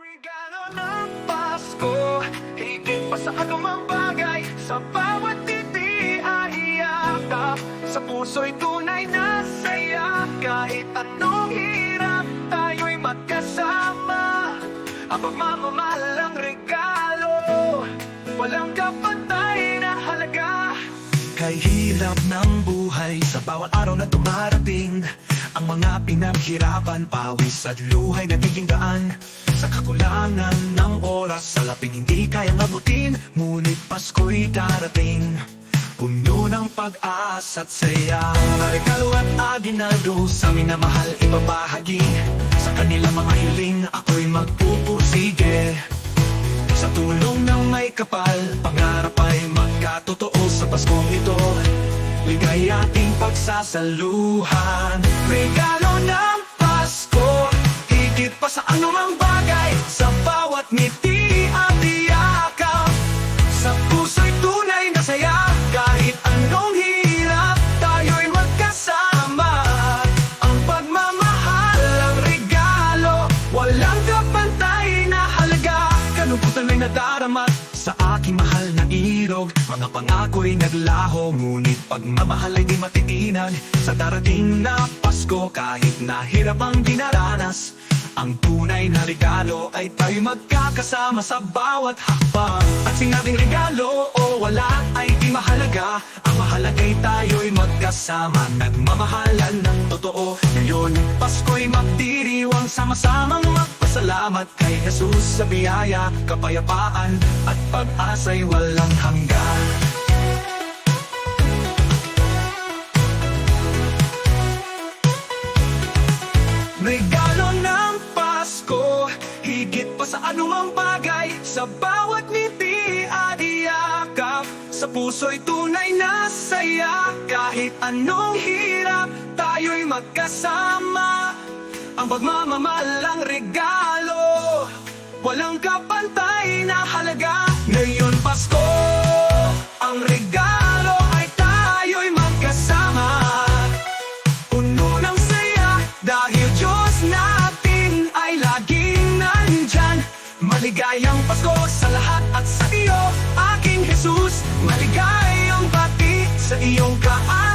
Regalo ng Pasko, higit pa sa anumang bagay. Sa bawat ngiti ay yakap, sa puso'y tunay na saya. Kahit anong hirap, tayo'y magkasama. Ang pagmamamahal ang regalo, walang kapantay na halaga. Kay hirap ng buhay sa bawat araw na dumarating, ang mga pinaghirapan, pawis at luhay na naging daan. Sa kakulangan ng oras, sa laping hindi kayang abutin, ngunit Pasko'y darating, puno ng pag-asa at saya. Mga regalo at aginaldo sa minamahal ibabahagi. Sa kanilang mga hiling, ako'y magpupursige. Sa tulong ng may kapal, pangarap ay magkatotoo. Sa Paskong ito, ligay ating pagsasaluhan. Regalo ng Pasko, higit pa sa anumang bagay. Sa bawat ngiti at yakap, sa puso'y tunay na saya. Kahit anong hirap, tayo'y magkasama. Ang pagmamahal ang regalo, walang kapantay na halaga. Kalungkutan ay nadaramat sa aking mahal na irog. Mga pangako'y naglaho, ngunit pagmamahal ay di matitinan. Sa darating na Pasko, kahit na hirap ang dinaranas, ang tunay na regalo ay tayo magkakasama sa bawat hakbang. At sinabing regalo o wala ay di mahalaga, ang mahalaga'y tayo'y magkasama, nagmamahalan ng totoo. Ngayon Pasko'y magdiriwang, sama-samang magpasalamat kay Jesus sa biyaya, kapayapaan at pag-asa'y walang hanggan. Regalo ng Pasko, higit pa sa anumang bagay. Sa bawat ngiti at yakap, sa puso'y tunay na saya. Kahit anong hirap, tayo'y magkasama. Ang pagmamahal ang regalo, walang kapantay na halaga. Ngayon Pasko, ang regalo ay tayo'y magkasama. Puno ng saya, dahil Diyos natin ay laging nandyan. Maligayang Pasko sa lahat at sa iyo, aking Jesus. Maligayang bati sa iyong kaan.